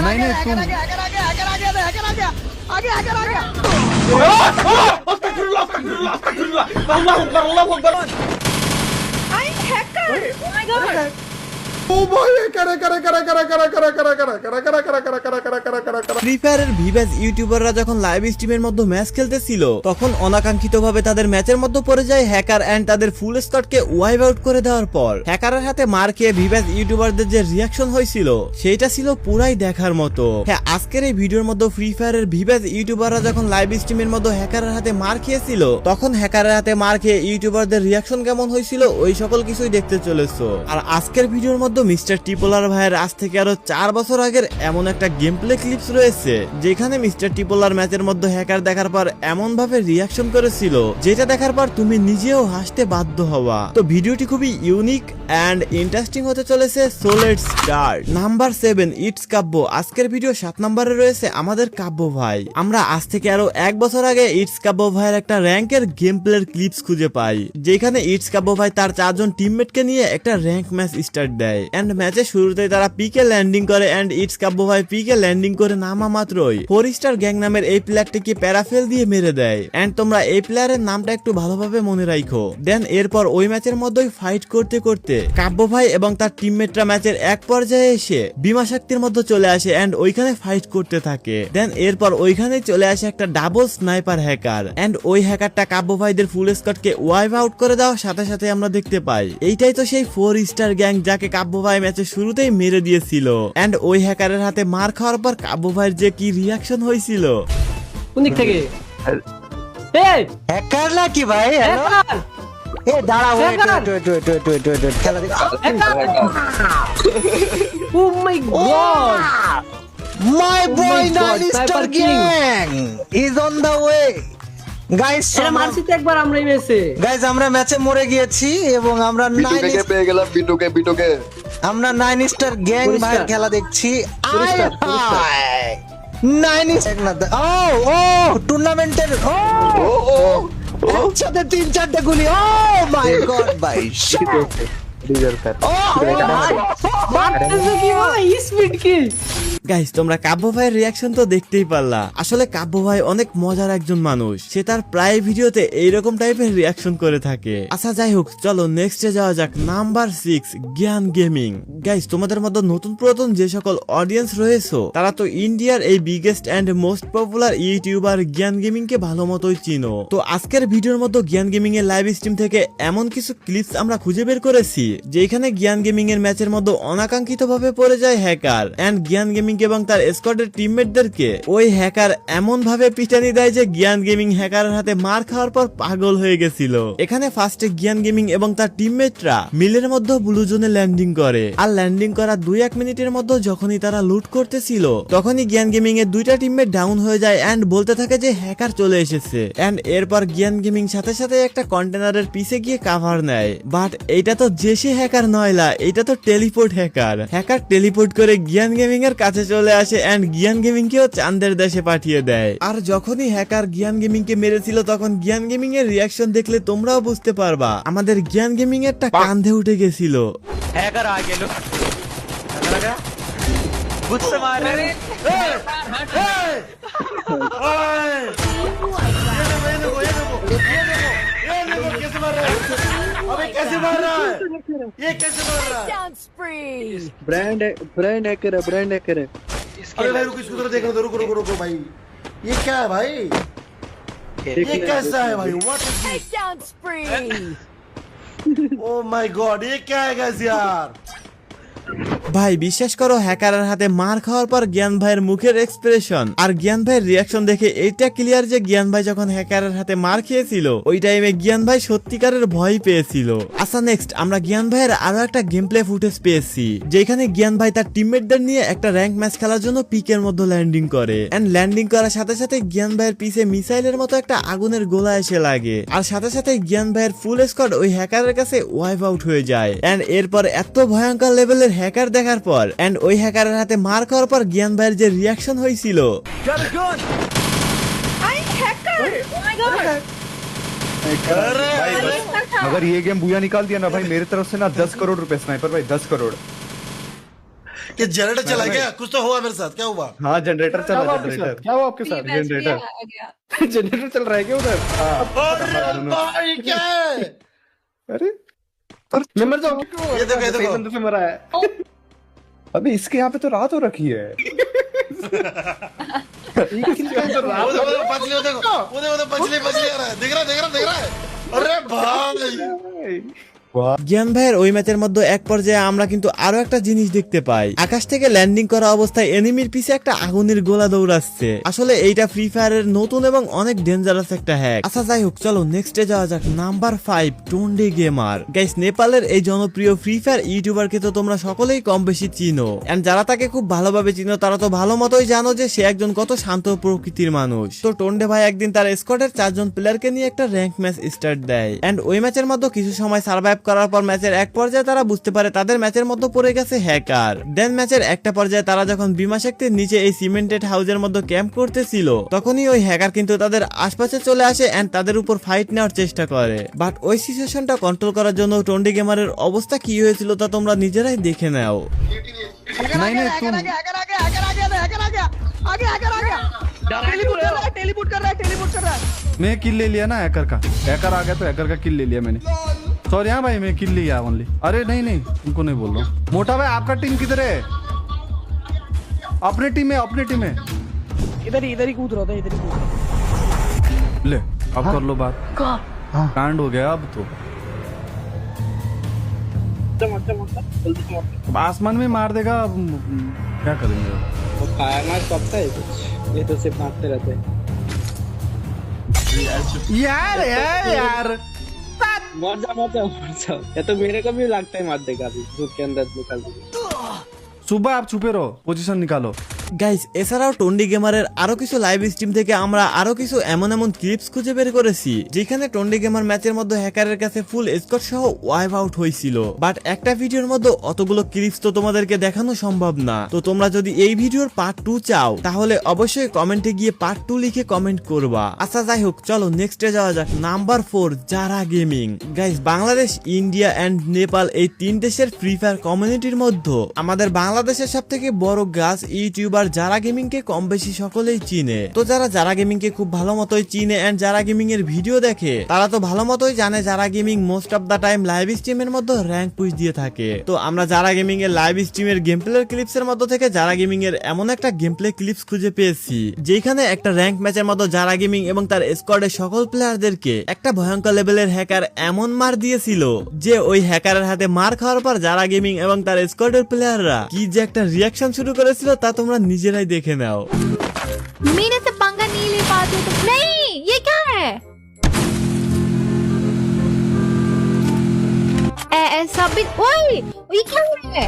नहीं नहीं तुम I'm hacker. Oh my god. Free ফায়ারের ভিভ্যাজ ইউটিউবাররা যখন লাইভ স্ট্রিমের মধ্যে ম্যাচ খেলতেছিল তখন অনাকাঙ্ক্ষিতভাবে তাদের ম্যাচের মধ্যে পড়ে যায় হ্যাকার এন্ড তাদের ফুল স্কোয়াডকে ওয়াইপ আউট করে দেওয়ার পর হ্যাকারের হাতে মার খেয়ে ভিভ্যাজ ইউটিউবারদের যে রিয়াকশন হয়েছিল সেটা ছিল পুরাই দেখার মতো। হ্যাঁ, আজকের এই ভিডিওর মধ্যে ফ্রি ফায়ারের ভিভ্যাজ ইউটিউবাররা যখন লাইভ স্ট্রিমের মধ্যে হ্যাকারের হাতে মার খেয়েছিল তখন হ্যাকারের হাতে মার খেয়ে ইউটিউবারদের রিয়াকশন কেমন হয়েছিল ওই সকল কিছুই দেখতে চলেছো। আর আজকের ভিডিওর মধ্যে মিস্টার টিপোলার ভাইয়ের আজ থেকে আরো 4 বছর আগের এমন একটা গেম প্লে ক্লিপস রয়েছে যেখানে মিস্টার টিপোলার ম্যাচের মধ্যে হ্যাকার দেখার পর এমন ভাবে রিয়াকশন করেছিল যেটা দেখার পর তুমি নিজেও হাসতে বাধ্য হওয়া। তো ভিডিওটি খুবই ইউনিক এন্ড ইন্টারেস্টিং হতে চলেছে। So let's start. Number 7 it's Kavya. আজকের ভিডিও 7 নম্বরে রয়েছে আমাদের কাব্য ভাই। আমরা আজ থেকে আরো 1 বছর আগে ইটস কাব্য ভাইয়ের একটা র্যাঙ্কের গেম প্লের ক্লিপস খুঁজে পাই যেখানে ইটস কাব্য ভাই তার 4 জন টিমমেটকে নিয়ে একটা র্যাঙ্ক ম্যাচ স্টার্ট দেয় এন্ড ম্যাচের শুরুতেই তারা পিকে ল্যান্ডিং করে এন্ড ইটস কাব্য ভাই পিকে ল্যান্ডিং করে নামা মাত্রই 4 স্টার গ্যাং নামের এই প্লেয়ারটিকে প্যারাফেল দিয়ে মেরে দেয় এন্ড তোমরা এই প্লেয়ারের নামটা একটু ভালোভাবে মনে রাখো। দেন এরপর ওই ম্যাচের মধ্যেই ফাইট করতে করতে কাব্য ভাই এবং তার টিমমেটরা ম্যাচের এক পর্যায়ে এসে বিমা শক্তির মধ্যে চলে আসে এন্ড ওইখানে ফাইট করতে থাকে। দেন এরপর ওইখানে চলে আসে একটা ডাবল স্নাইপার হ্যাকার এন্ড ওই হ্যাকারটা কাব্য ভাইদের ফুল স্কোয়াডকে ওয়াইপ আউট করে দেওয়ার সাথে সাথে আমরা দেখতে পাই এইটাই তো সেই 4 স্টার গ্যাং যাকে কাব্য ভাই ম্যাচের শুরুতেই মেরে দিয়েছিল এন্ড ওই হ্যাকারের হাতে মার খাওয়ার পর কাব্য ভাইয়ের যে কি রিয়াকশন হয়েছিল। কোন দিক থেকে হ্যাকার নাকি ভাই? হ্যালো এ দাঁড়াও, ওয়েট খেলা দেখ। Oh my god, my boy nine star Sniper King. Gang is on the way guys. এটা মারছি তো একবার আমরা এই ম্যাচে। গাইস আমরা ম্যাচে মরে গিয়েছি এবং আমরা বিটুকে পেয়ে গেলাম। বিটুকে আমরা 9 স্টার গ্যাং ভাই খেলা দেখছি। নাইন ও টুর্নামেন্টের একসাথে 3-4টা গুলি। ও মাই গড ভাই, স্পিড কি গাইস তোমরা কাব্য ভাইয়ের রিয়াকশন তো দেখতেই পারলা। আসলে কাব্য ভাই অনেক মজার একজন মানুষ, সে তার প্রায় ভিডিওতে এইরকম টাইপের রিয়াকশন করে থাকে। আচ্ছা যাই হোক, চলো নেক্সটে যাওয়া যাক। নাম্বার 6 জ্ঞান গেমিং। গাইস তোমাদের মধ্যে নতুন পুরাতন যে সকল অডিয়েন্স রয়েছে তারা তো ইন্ডিয়ার এই biggest and most popular YouTuber Gyan gaming কে ভালো মতোই চিনো। তো আজকের ভিডিওর মধ্যে জ্ঞান গেমিং এর লাইভ স্ট্রিম থেকে এমন কিছু ক্লিপস আমরা খুঁজে বের করেছি যেখানে জ্ঞান গেমিং এর ম্যাচের মধ্যে অনাকাঙ্ক্ষিত ভাবে পড়ে যায় হ্যাকার এন্ড জ্ঞান গেমিং এবং তার স্কোয়াডের টিমমেটদেরকে ওই হ্যাকার এমন ভাবে পিটানি দেয় যে জ্ঞান গেমিং হ্যাকারের হাতে মার খাওয়ার পর পাগল হয়ে গেছিল। এখানে ফার্স্টে জ্ঞান গেমিং এবং তার টিমমেটরা মিলের মধ্যে ব্লু জোনে ল্যান্ডিং করে আর ল্যান্ডিং করার 2-1 মিনিটের মধ্যে যখনই তারা লুট করতেছিল তখনই জ্ঞান গেমিং এর 2টা টিমমেট ডাউন হয়ে যায় এন্ড বলতে থাকে যে হ্যাকার চলে এসেছে এন্ড এরপর জ্ঞান গেমিং সাথে সাথে একটা কন্টেনারের পিছে গিয়ে কভার নেয়। বাট এইটা তো জেসি হ্যাকার নয়লা, এটা তো টেলিপোর্ট হ্যাকার। হ্যাকার টেলিপোর্ট করে জ্ঞান গেমিং এর কাছে চলে আসে এন্ড জ্ঞান গেমিং কেও চাঁদের দেশে পাঠিয়ে দেয়। আর যখনই হ্যাকার জ্ঞান গেমিং কে মেরেছিল তখন জ্ঞান গেমিং এর রিয়াকশন দেখলে তোমরাও বুঝতে পারবা আমাদের জ্ঞান গেমিং এরটা কাঁধে উঠে গেছিল। हैकर आ गए लो लगा गुस्से मार रहे कैसे मार रहा है? ये कैसे मार रहा है? Down spree. ब्रांड हैकर है। अरे भाई रुको, इसको देखो तो रुको भाई, ये क्या है भाई? ये कैसा है भाई? What is this? Down spree. Oh my God, ये क्या है गाइस यार? ভাই বিশ্বাস করো হ্যাকারের হাতে মার খাওয়ার পর জ্ঞান ভাইয়ের মুখের এক্সপ্রেশন আর জ্ঞান ভাইয়ের রিয়াকশন দেখে এইটা ক্লিয়ার যে জ্ঞান ভাই যখন হ্যাকারের হাতে মার খেয়েছিল ওই টাইমে জ্ঞান ভাই সত্যিকারের ভয় পেয়েছিল। আচ্ছা নেক্সট আমরা জ্ঞান ভাইয়ের আরো একটা গেম প্লে ফুটেজ পেয়েছি যেখানে জ্ঞান ভাই তার টিমমেটদের নিয়ে একটা র্যাঙ্ক ম্যাচ খেলার জন্য পিকের মধ্যে ল্যান্ডিং করে এন্ড ল্যান্ডিং করার সাথে সাথে জ্ঞান ভাইয়ের পিছে মিসাইলের মতো একটা আগুনের গোলা এসে লাগে আর সাথে সাথে জ্ঞান ভাইয়ের ফুল স্কোয়াড ওই হ্যাকারের কাছে ওয়াইপ আউট হয়ে যায় এন্ড এরপর এত ভয়ঙ্কর লেভেলের হ্যাকার দেখার পর এন্ড ওই হ্যাকারের হাতে মার খাওয়ার পর জ্ঞান ভাইয়ের যে রিয়াকশন হয়েছিল। I'm hacker. Oh my god. अगर ये गेम बुया निकाल दिया ना भाई मेरी तरफ से ना 10 करोड़ रुपए स्नाइपर भाई 10 करोड़। कि जनरेटर चला गया, कुछ तो हुआ मेरे साथ, क्या हुआ? हाँ जनरेटर चल रहा है, जनरेटर क्या हुआ आपके साथ? जनरेटर जनरेटर चल रहा है क्या उधर? अरे भाई क्या है? अरे मैं मर जाऊंगा। ये देखो, ये देखो। बंदे से मरा है। अबे इसके यहाँ पे तो रात हो रखी है। पछली देखो, वो पछली आ रहा है, दिख रहा है। अरे भाई জ্ঞান ভাইয়ের ওই ম্যাচের মধ্যে এক পর্যায়ে আমরা কিন্তু আরো একটা জিনিস দেখতে পাই। আকাশ থেকে ল্যান্ডিং করা অবস্থায় এনিমির পিছে একটা আগুনের গোলা দৌড়াচ্ছে। আসলে এইটা ফ্রি ফায়ারের নতুন এবং অনেক ডেঞ্জারাস একটা হ্যাক। আচ্ছা যাই হোক, চলো নেক্সটে যাওয়া যাক। Number 5, টোন্ডে gamer. গাইস, নেপালের এই জনপ্রিয় ফ্রি ফায়ার ইউটিউবারকে তো তোমরা সকলেই কম বেশি চিনো, এন্ড যারা তাকে খুব ভালোভাবে চিনো তারা তো ভালো মতোই জানো যে সে একজন কত শান্ত প্রকৃতির মানুষ। তো টোন্ডে ভাই একদিন তার স্কোয়াডের 4 জন প্লেয়ারকে নিয়ে একটা র্যাঙ্ক ম্যাচ স্টার্ট দেয়, এন্ড ওই ম্যাচের মধ্যে কিছু সময় সার্ভাইভ করার পর ম্যাচের এক পর্যায়ে তারা বুঝতে পারে তাদের ম্যাচের মধ্যে পড়ে গেছে হ্যাকার। দেন ম্যাচের একটা পর্যায়ে তারা যখন বিমা শক্তির নিচে এই সিমেন্টেড হাউসের মধ্যে ক্যাম্প করতেছিল, তখনই ওই হ্যাকার কিন্তু তাদের আশপাশে চলে আসে এন্ড তাদের উপর ফাইট নেওয়ার চেষ্টা করে। বাট ওই সিচুয়েশনটা কন্ট্রোল করার জন্য টোন্ডে গেমারের অবস্থা কি হয়েছিল তা তোমরা নিজেরাই দেখে নাও। मैं किल ले लिया ना हैकर का। हैकर आ गया तो हैकर का किल ले लिया मैंने। सॉरी हाँ भाई, मैं किल लिया ओनली। अरे नहीं उनको नहीं बोल रहा हूँ। मोटा भाई आपका टीम किधर है? अपने टीम में इधर ही कूद रहा था, इधर ही कूद रहा। ले अब कर लो बात। कांड हो गया अब तो। अब आसमान में मार देगा, अब क्या करेंगे? वो खाना सबका है कुछ, ये तो सिर्फ मारते रहते हैं। यार मर जा, या तो मेरे को भी लगता है मार देगा अभी, दूध के अंदर निकाल देगा। सुबह आप छुपे रहो, पोजीशन निकालो। গাইস, এছাড়াও টোন্ডি গেমারের আরো কিছু লাইভ স্ট্রিম থেকে আমরা আরো কিছু এমন ক্লিপস খুঁজে বের করেছি যেখানে টোন্ডি গেমার ম্যাচের মধ্যে হ্যাকারের কাছে ফুল স্কোর সহ ওয়াইপ আউট হয়েছিল। বাট একটা ভিডিওর মধ্যে অতগুলো ক্লিপস তো তোমাদেরকে দেখানো সম্ভব না। তো তোমরা যদি এই ভিডিওর পার্ট 2 চাও তাহলে অবশ্যই কমেন্টে গিয়ে পার্ট 2 লিখে কমেন্ট করবা। আচ্ছা যাই হোক, চলো নেক্সটে যাওয়া যাক। নাম্বার 4, যারা gaming. Guys, Bangladesh, India and Nepal এই 3 দেশের ফ্রি ফায়ার কমিউনিটির মধ্যে আমাদের বাংলাদেশের সবথেকে বড় গাছ ইউটিউবার যারা গেমিং কে কম বেশি সকলেই চিনে। তো যারা গেমিং কে খুব ভালো মতোই চিনে এন্ড যারা গেমিং এর ভিডিও দেখে তারা তো ভালো মতোই জানে যারা gaming most of the time live স্ট্রিমের মধ্যে র‍্যাঙ্ক পুশ দিয়ে থাকে। তো আমরা যারা গেমিং এর লাইভ স্ট্রিমের গেম প্লের ক্লিপস এর মধ্যে থেকে যারা গেমিং এর এমন একটা গেম প্লে ক্লিপস খুঁজে পেয়েছি যেখানে একটা র‍্যাঙ্ক ম্যাচের মধ্যে যারা গেমিং এবং তার স্কোয়াডের সকল প্লেয়ারদেরকে একটা ভয়ঙ্কর লেভেলের হ্যাকার এমন মার দিয়েছিল যে ওই হ্যাকারের হাতে মার খাওয়ার পর যারা গেমিং এবং তার স্কোয়াডের প্লেয়াররা কি যে একটা রিয়াকশন শুরু করেছিল তা তোমরা নিজেরাই দেখে নাও। मेरे से पंगा नहीं ले पाते तो नहीं, ये क्या है? ऐसा भी, ओए ये क्या है?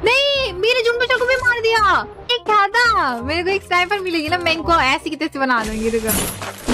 नहीं, मेरे जुम्बे को भी मार दिया। ये क्या था? मेरे को एक स्नाइपर मिलेगी ना, मैं इनको ऐसे की तैसे बना दूंगी। रुको,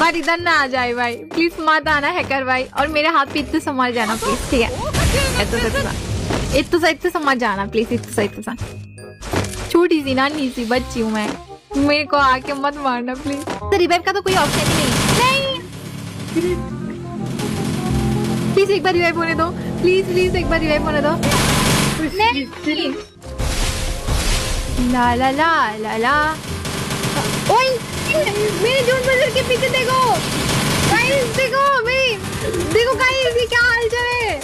बट इधर ना आ जाए भाई, प्लीज मत आना हैकर भाई, और मेरे हाथ पे इतने समझ जाना प्लीज, ठीक है? इतना समझ जाना प्लीज, इतना छोटी सी नानी सी बच्ची हूँ मैं, मेरे को आके मत मारना प्लीज। तो रिवाइव का तो कोई ऑप्शन ही नहीं। प्लीज एक बार रिवाइव होने दो, प्लीज एक बार रिवाइव होने दो। नहीं, ला ला ला ला ला। ओए, मेरे जोन बजर के पीछे देखो गाइस, देखो गाइस, ये क्या हाल चाल है?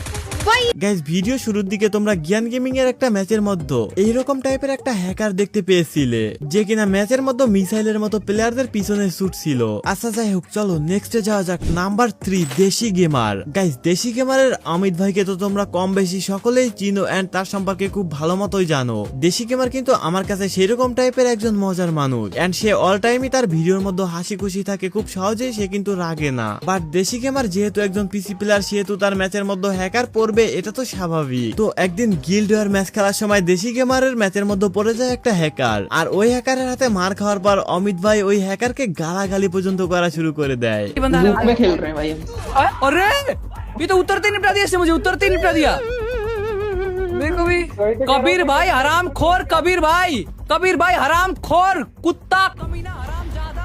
গাইস, ভিডিও শুরুর দিকে তোমরা জ্ঞান গেমিং এর একটা ম্যাচের মধ্যে এইরকম টাইপের একটা হ্যাকার দেখতে পেয়েছিলে যে কিনা ম্যাচের মধ্যে মিসাইলের মতো প্লেয়ারদের পিছনে শুট ছিল। আচ্ছা যাই হোক, চলো নেক্সটে যাওয়া যাক। নাম্বার 3, দেশি গেমার। গাইস, দেশি গেমারের অমিত ভাইকে তো তোমরা কম বেশি সকলেই চিনো এন্ড তার সম্পর্কে খুব ভালো মতোই জানো। দেশি গেমার কিন্তু আমার কাছে সেরকম টাইপের একজন মজার মানুষ এন্ড সে অল টাইমই তার ভিডিওর মধ্যে হাসি খুশি থাকে, খুব সহজেই সে কিন্তু রাগে না। বাট দেশি গেমার যেহেতু একজন পিসি প্লেয়ার সেহেতু তার ম্যাচের মধ্যে হ্যাকার পড়বে, এটা তো স্বাভাবিক। তো একদিন গিল্ড ওয়ার ম্যাচ খেলার সময় দেশি গেমারের ম্যাচের মধ্যে পড়ে যায় একটা হ্যাকার, আর ওই হ্যাকারের হাতে মার খাওয়ার পর অমিত ভাই ওই হ্যাকারকে গালাগালি পর্যন্ত करा शुरू कर देय। लूप में खेल रहे हैं भाई हम। अरे ये तो उतरते निपटा दिया इसने, मुझे उतरते निपटा दिया। देखो भी कबीर भाई हराम खोर, कबीर भाई हराम खोर, कुत्ता कमीना हराम ज्यादा।